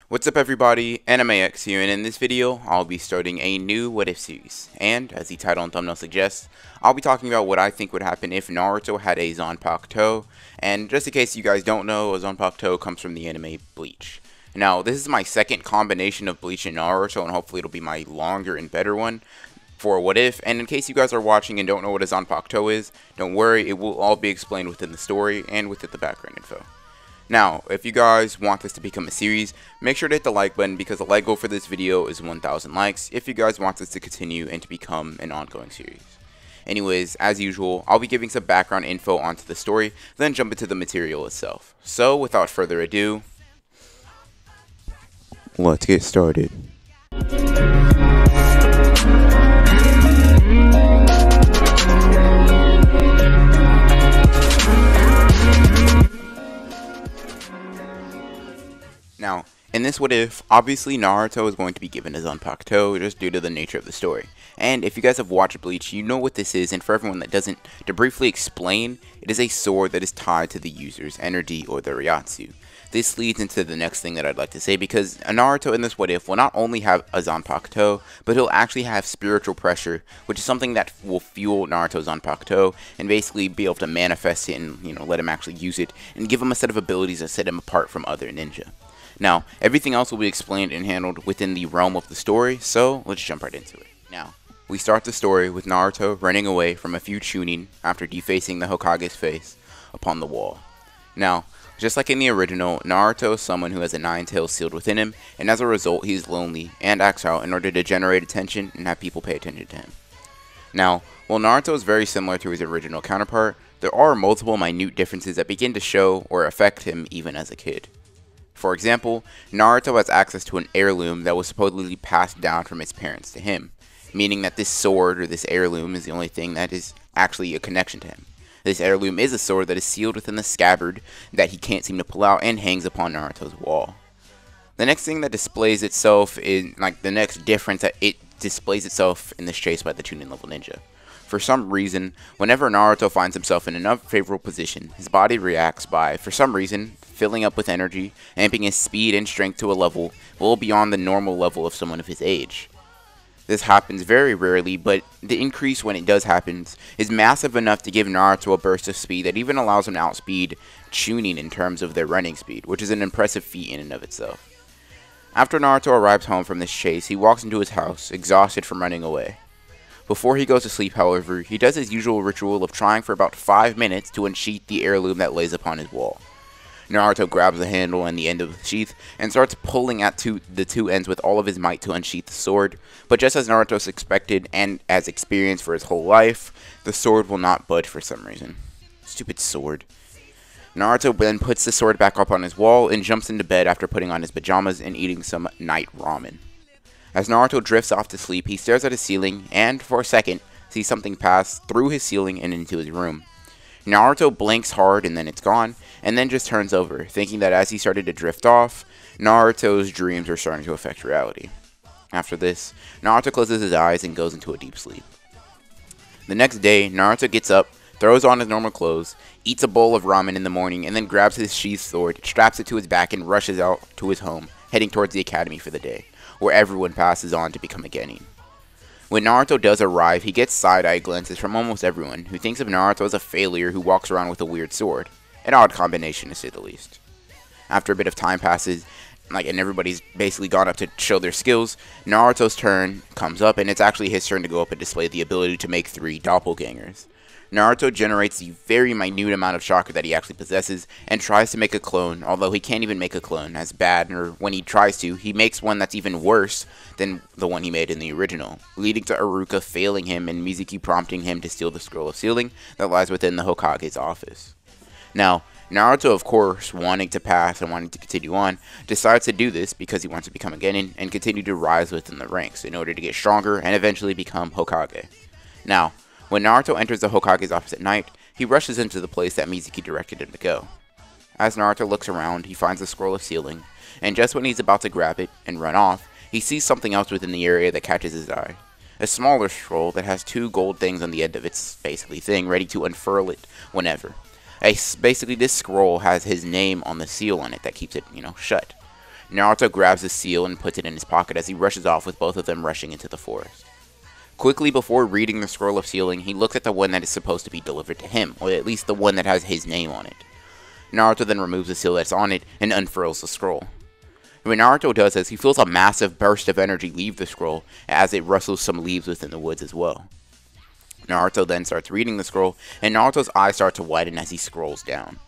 What's up everybody, AnimeX here, and in this video, I'll be starting a new What If series. And, as the title and thumbnail suggests, I'll be talking about what I think would happen if Naruto had a Zanpakuto. And just in case you guys don't know, a Zanpakuto comes from the anime Bleach. Now, this is my second combination of Bleach and Naruto, and hopefully it'll be my longer and better one for What If. And in case you guys are watching and don't know what a Zanpakuto is, don't worry, it will all be explained within the story and within the background info. Now, if you guys want this to become a series, make sure to hit the like button because the like goal for this video is 1,000 likes if you guys want this to continue and to become an ongoing series. Anyways, as usual, I'll be giving some background info onto the story, then jump into the material itself. So, without further ado, let's get started. Now, in this What If, obviously Naruto is going to be given a Zanpakuto just due to the nature of the story. And if you guys have watched Bleach, you know what this is, and for everyone that doesn't, to briefly explain, it is a sword that is tied to the user's energy or the Ryatsu. This leads into the next thing that I'd like to say, because Naruto in this What If will not only have a Zanpakuto, but he'll actually have spiritual pressure, which is something that will fuel Naruto's Zanpakuto, and basically be able to manifest it and, let him actually use it, and give him a set of abilities that set him apart from other ninja. Now, everything else will be explained and handled within the realm of the story, so let's jump right into it. Now, we start the story with Naruto running away from a few Chunin after defacing the Hokage's face upon the wall. Now, just like in the original, Naruto is someone who has a nine tails sealed within him, and as a result, he's lonely and acts out in order to generate attention and have people pay attention to him. Now, while Naruto is very similar to his original counterpart, there are multiple minute differences that begin to show or affect him even as a kid. For example, Naruto has access to an heirloom that was supposedly passed down from his parents to him, meaning that this sword or this heirloom is the only thing that is actually a connection to him. This heirloom is a sword that is sealed within the scabbard that he can't seem to pull out and hangs upon Naruto's wall. The next thing that displays itself in, the next difference that it displays itself in this chase by the Chunin level ninja. For some reason, whenever Naruto finds himself in an unfavorable position, his body reacts by, for some reason, filling up with energy, amping his speed and strength to a level well beyond the normal level of someone of his age. This happens very rarely, but the increase when it does happen is massive enough to give Naruto a burst of speed that even allows him to outspeed Chunin in terms of their running speed, which is an impressive feat in and of itself. After Naruto arrives home from this chase, he walks into his house, exhausted from running away. Before he goes to sleep, however, he does his usual ritual of trying for about 5 minutes to unsheath the heirloom that lays upon his wall. Naruto grabs the handle and the end of the sheath and starts pulling at the two ends with all of his might to unsheath the sword, but just as Naruto expected and as experienced for his whole life, the sword will not budge for some reason. Stupid sword. Naruto then puts the sword back up on his wall and jumps into bed after putting on his pajamas and eating some night ramen. As Naruto drifts off to sleep, he stares at his ceiling and, for a second, sees something pass through his ceiling and into his room. Naruto blinks hard and then it's gone, and then just turns over, thinking that as he started to drift off, Naruto's dreams are starting to affect reality. After this, Naruto closes his eyes and goes into a deep sleep. The next day, Naruto gets up, throws on his normal clothes, eats a bowl of ramen in the morning, and then grabs his sheathed sword, straps it to his back, and rushes out to his home, heading towards the academy for the day, where everyone passes on to become a genin. When Naruto does arrive, he gets side-eye glances from almost everyone, who thinks of Naruto as a failure who walks around with a weird sword. An odd combination, to say the least. After a bit of time passes, and everybody's basically gone up to show their skills, Naruto's turn comes up, and it's actually his turn to go up and display the ability to make 3 doppelgangers. Naruto generates the very minute amount of chakra that he actually possesses, and tries to make a clone, although he can't even make a clone as bad, or when he tries to, he makes one that's even worse than the one he made in the original, leading to Iruka failing him and Mizuki prompting him to steal the scroll of sealing that lies within the Hokage's office. Now, Naruto, of course, wanting to pass and wanting to continue on, decides to do this because he wants to become a genin and continue to rise within the ranks in order to get stronger and eventually become Hokage. Now, when Naruto enters the Hokage's office at night, he rushes into the place that Mizuki directed him to go. As Naruto looks around, he finds the scroll of sealing, and just when he's about to grab it and run off, he sees something else within the area that catches his eye. A smaller scroll that has 2 gold things on the end of its basically thing, ready to unfurl it whenever. Basically, this scroll has his name on the seal on it that keeps it, shut. Naruto grabs the seal and puts it in his pocket as he rushes off with both of them rushing into the forest. Quickly before reading the scroll of sealing, he looks at the one that is supposed to be delivered to him, or at least the one that has his name on it. Naruto then removes the seal that's on it and unfurls the scroll. When Naruto does this, he feels a massive burst of energy leave the scroll as it rustles some leaves within the woods as well. Naruto then starts reading the scroll, and Naruto's eyes start to widen as he scrolls down.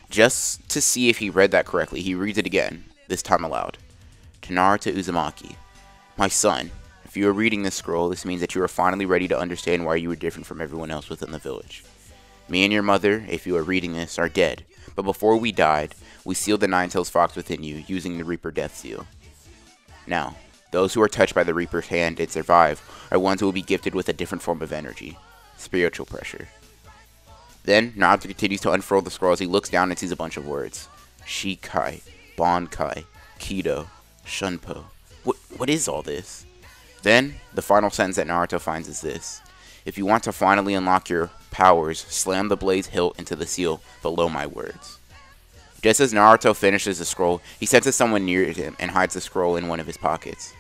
Just to see if he read that correctly, he reads it again, this time aloud. To Naruto Uzumaki, my son, if you are reading this scroll, this means that you are finally ready to understand why you were different from everyone else within the village. Me and your mother, if you are reading this, are dead, but before we died, we sealed the Nine-Tails Fox within you using the Reaper Death Seal. Now, those who are touched by the Reaper's hand and survive are ones who will be gifted with a different form of energy, spiritual pressure. Then, Naruto continues to unfurl the scroll as he looks down and sees a bunch of words. Shikai, Bankai, Kido, Shunpo. What is all this? Then, the final sentence that Naruto finds is this. If you want to finally unlock your powers, slam the blade's hilt into the seal below my words. Just as Naruto finishes the scroll, he senses someone near him and hides the scroll in one of his pockets.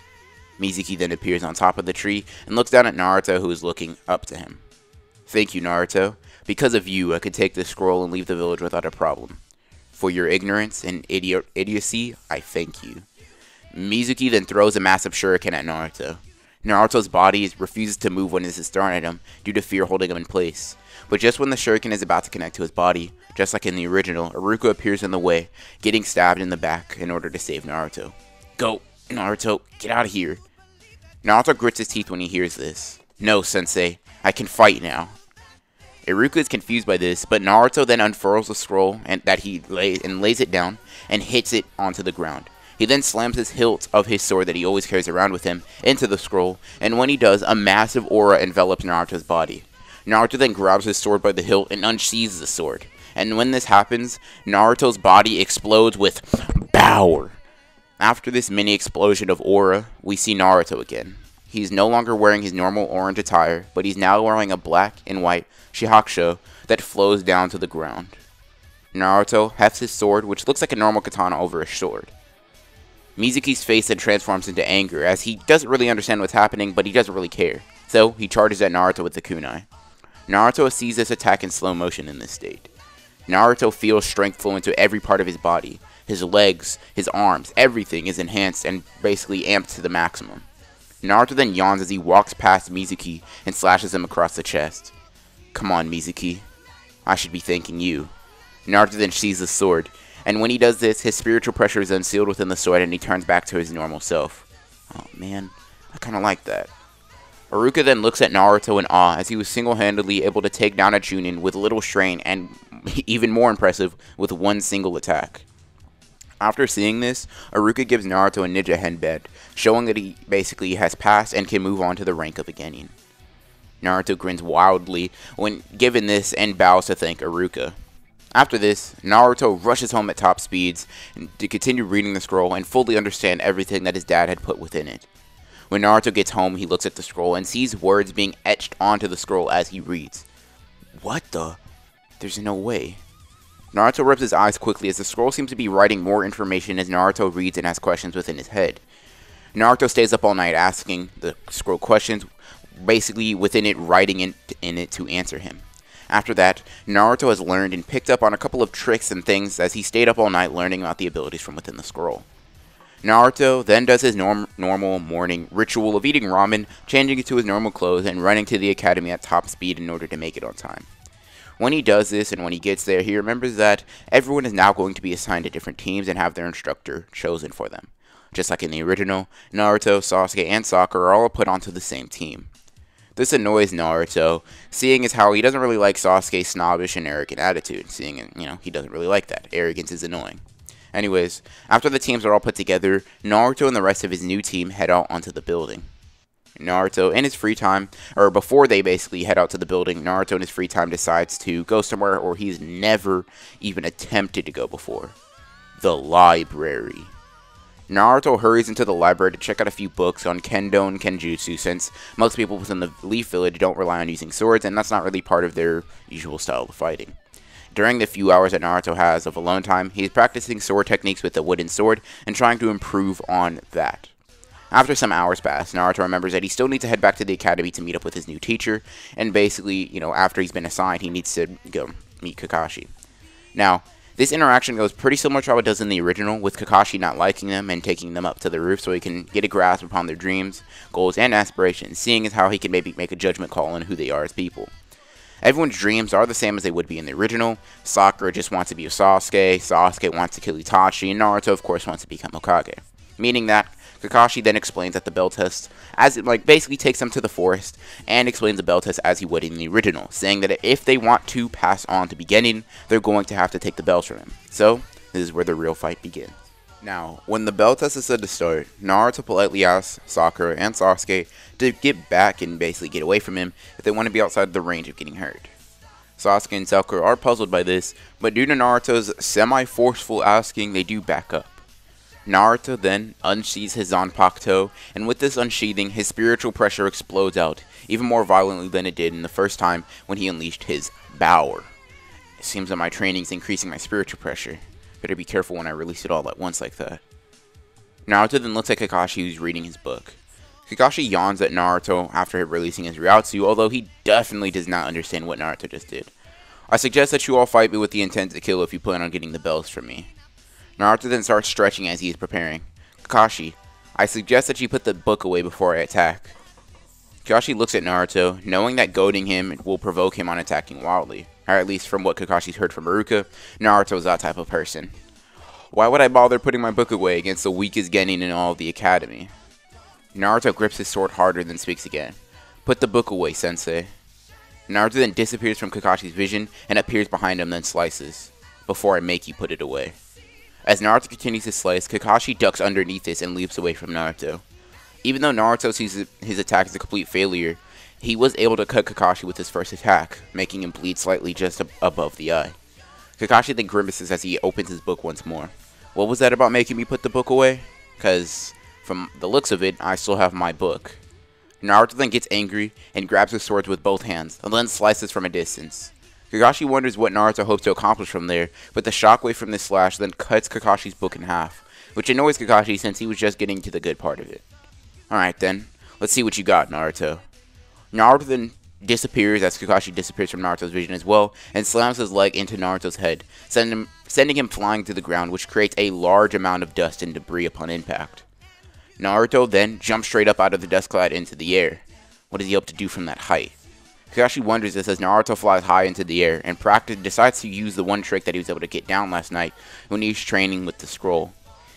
Mizuki then appears on top of the tree and looks down at Naruto, who is looking up to him. Thank you, Naruto. Because of you, I could take this scroll and leave the village without a problem. For your ignorance and idiocy, I thank you. Mizuki then throws a massive shuriken at Naruto. Naruto's body refuses to move when this is thrown at him due to fear holding him in place. But just when the shuriken is about to connect to his body, just like in the original, Iruka appears in the way, getting stabbed in the back in order to save Naruto. Go, Naruto, get out of here. Naruto grits his teeth when he hears this. No, sensei, I can fight now. Iruka is confused by this, but Naruto then unfurls the scroll that he lays it down and hits it onto the ground. He then slams his hilt of his sword that he always carries around with him into the scroll, and when he does, a massive aura envelops Naruto's body. Naruto then grabs his sword by the hilt and unsheathes the sword. And when this happens, Naruto's body explodes with power. After this mini explosion of aura, we see Naruto again. He's no longer wearing his normal orange attire, but he's now wearing a black and white shihakusho that flows down to the ground. Naruto hefts his sword, which looks like a normal katana, over his sword. Mizuki's face then transforms into anger, as he doesn't really understand what's happening, but he doesn't really care. So, he charges at Naruto with the kunai. Naruto sees this attack in slow motion in this state. Naruto feels strength flow into every part of his body. His legs, his arms, everything is enhanced and basically amped to the maximum. Naruto then yawns as he walks past Mizuki and slashes him across the chest. Come on, Mizuki. I should be thanking you. Naruto then sheathes the sword, and when he does this, his spiritual pressure is unsealed within the sword and he turns back to his normal self. Oh man, I kinda like that. Iruka then looks at Naruto in awe as he was single-handedly able to take down a Chunin with little strain and, even more impressive, with one single attack. After seeing this, Iruka gives Naruto a ninja headband, showing that he basically has passed and can move on to the rank of a Genin. Naruto grins wildly when given this and bows to thank Iruka. After this, Naruto rushes home at top speeds to continue reading the scroll and fully understand everything that his dad had put within it. When Naruto gets home, he looks at the scroll and sees words being etched onto the scroll as he reads. What the? There's no way. Naruto rubs his eyes quickly as the scroll seems to be writing more information as Naruto reads and asks questions within his head. Naruto stays up all night asking the scroll questions, basically within it writing in it to answer him. After that, Naruto has learned and picked up on a couple of tricks and things as he stayed up all night learning about the abilities from within the scroll. Naruto then does his normal morning ritual of eating ramen, changing into his normal clothes, and running to the academy at top speed in order to make it on time. When he does this and when he gets there, he remembers that everyone is now going to be assigned to different teams and have their instructor chosen for them. Just like in the original, Naruto, Sasuke, and Sakura are all put onto the same team. This annoys Naruto, seeing as how he doesn't really like Sasuke's snobbish and arrogant attitude, seeing, he doesn't really like that. Arrogance is annoying. Anyways, after the teams are all put together, Naruto and the rest of his new team head out onto the building. Naruto, in his free time, or before they basically head out to the building, Naruto in his free time decides to go somewhere where he's never even attempted to go before. The library. Naruto hurries into the library to check out a few books on kendo and kenjutsu, since most people within the Leaf Village don't rely on using swords, and that's not really part of their usual style of fighting. During the few hours that Naruto has of alone time, he is practicing sword techniques with a wooden sword and trying to improve on that. After some hours pass, Naruto remembers that he still needs to head back to the academy to meet up with his new teacher, and basically, after he's been assigned, he needs to go meet Kakashi. Now, this interaction goes pretty similar to how it does in the original, with Kakashi not liking them and taking them up to the roof so he can get a grasp upon their dreams, goals, and aspirations, seeing as how he can maybe make a judgment call on who they are as people. Everyone's dreams are the same as they would be in the original. Sakura just wants to be a Sasuke wants to kill Itachi, and Naruto of course wants to become Hokage. Meaning that Kakashi then explains that the bell test, as it basically takes them to the forest, and explains the bell test as he would in the original, saying that if they want to pass on to beginning, they're going to have to take the bells from him. So, this is where the real fight begins. Now, when the bell test is said to start, Naruto politely asks Sakura and Sasuke to get back and basically get away from him if they want to be outside the range of getting hurt. Sasuke and Sakura are puzzled by this, but due to Naruto's semi-forceful asking, they do back up. Naruto then unsheathes his Zanpakuto, and with this unsheathing, his spiritual pressure explodes out, even more violently than it did in the first time when he unleashed his power. It seems that my training is increasing my spiritual pressure. Better be careful when I release it all at once like that. Naruto then looks at Kakashi, who's reading his book. Kakashi yawns at Naruto after releasing his Ryutsu, although he definitely does not understand what Naruto just did. I suggest that you all fight me with the intent to kill if you plan on getting the bells from me. Naruto then starts stretching as he is preparing. Kakashi, I suggest that you put the book away before I attack. Kakashi looks at Naruto, knowing that goading him will provoke him on attacking wildly. Or at least from what Kakashi's heard from Iruka, Naruto is that type of person. Why would I bother putting my book away against the weakest genin in all of the academy? Naruto grips his sword harder and speaks again. Put the book away, sensei. Naruto then disappears from Kakashi's vision and appears behind him, then slices. Before I make you put it away. As Naruto continues his slice, Kakashi ducks underneath this and leaps away from Naruto. Even though Naruto sees his attack as a complete failure, he was able to cut Kakashi with his first attack, making him bleed slightly just above the eye. Kakashi then grimaces as he opens his book once more. What was that about making me put the book away? Cause from the looks of it, I still have my book. Naruto then gets angry and grabs his sword with both hands, and then slices from a distance. Kakashi wonders what Naruto hopes to accomplish from there, but the shockwave from this slash then cuts Kakashi's book in half, which annoys Kakashi since he was just getting to the good part of it. Alright then, let's see what you got, Naruto. Naruto then disappears as Kakashi disappears from Naruto's vision as well, and slams his leg into Naruto's head, sending him flying to the ground, which creates a large amount of dust and debris upon impact. Naruto then jumps straight up out of the dust cloud into the air. What does he hope to do from that height? Kakashi wonders this as Naruto flies high into the air and decides to use the one trick that he was able to get down last night when he was training with the scroll.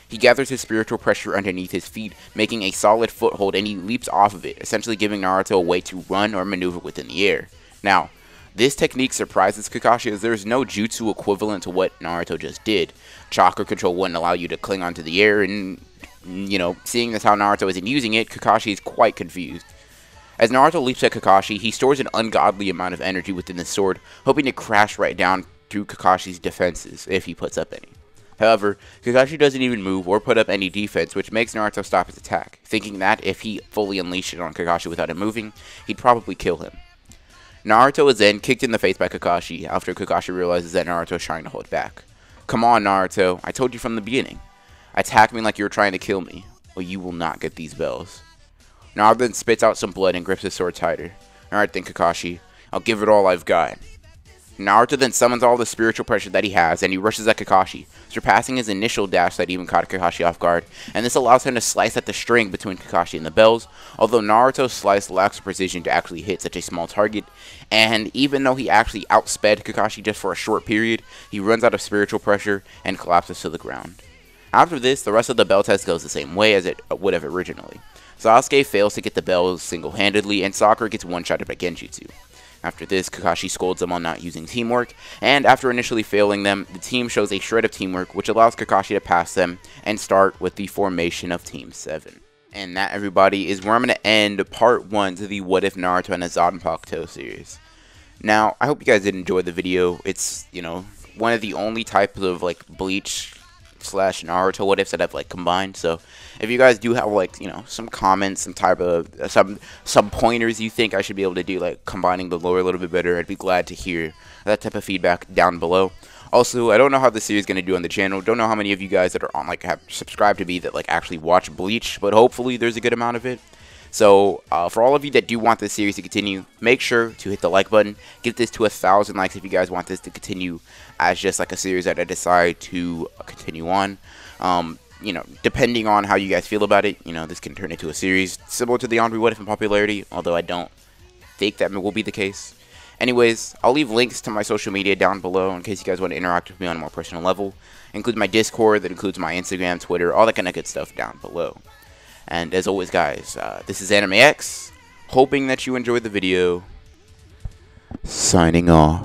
He gathers his spiritual pressure underneath his feet, making a solid foothold, and he leaps off of it, essentially giving Naruto a way to run or maneuver within the air. Now, this technique surprises Kakashi as there is no jutsu equivalent to what Naruto just did. Chakra control wouldn't allow you to cling onto the air, and, seeing as how Naruto isn't using it, Kakashi is quite confused. As Naruto leaps at Kakashi, he stores an ungodly amount of energy within the sword, hoping to crash right down through Kakashi's defenses, if he puts up any. However, Kakashi doesn't even move or put up any defense, which makes Naruto stop his attack, thinking that if he fully unleashed it on Kakashi without him moving, he'd probably kill him. Naruto is then kicked in the face by Kakashi, after Kakashi realizes that Naruto is trying to hold back. Come on, Naruto, I told you from the beginning. Attack me like you were trying to kill me, or you will not get these bells. Naruto then spits out some blood and grips his sword tighter. Alright then, Kakashi, I'll give it all I've got. Naruto then summons all the spiritual pressure that he has, and he rushes at Kakashi, surpassing his initial dash that even caught Kakashi off guard, and this allows him to slice at the string between Kakashi and the bells, although Naruto's slice lacks precision to actually hit such a small target, and even though he actually outsped Kakashi just for a short period, he runs out of spiritual pressure and collapses to the ground. After this, the rest of the bell test goes the same way as it would have originally. Sasuke fails to get the bells single-handedly, and Sakura gets one-shotted by Genjutsu. After this, Kakashi scolds them on not using teamwork, and after initially failing them, the team shows a shred of teamwork, which allows Kakashi to pass them and start with the formation of Team 7. And that, everybody, is where I'm going to end Part 1 to the What If Naruto and the Zanpakuto series. Now, I hope you guys did enjoy the video. It's, one of the only types of, Bleach slash Naruto what ifs that I've like combined. So if you guys do have like, you know, some comments, some type of some pointers you think I should be able to do, like combining the lore a little bit better, I'd be glad to hear that type of feedback down below. Also, I don't know how the series is going to do on the channel. Don't know how many of you guys that are on, like, have subscribed to me that, like, actually watch Bleach. But hopefully there's a good amount of it. So, for all of you that do want this series to continue, make sure to hit the like button. Get this to 1,000 likes if you guys want this to continue as just, like, a series that I decide to continue on. You know, depending on how you guys feel about it, you know, this can turn into a series similar to the Andre What If in popularity. Although I don't think that will be the case. Anyways, I'll leave links to my social media down below in case you guys want to interact with me on a more personal level. Include my Discord, that includes my Instagram, Twitter, all that kind of good stuff down below. And as always, guys, this is AnimeX, hoping that you enjoyed the video. Signing off.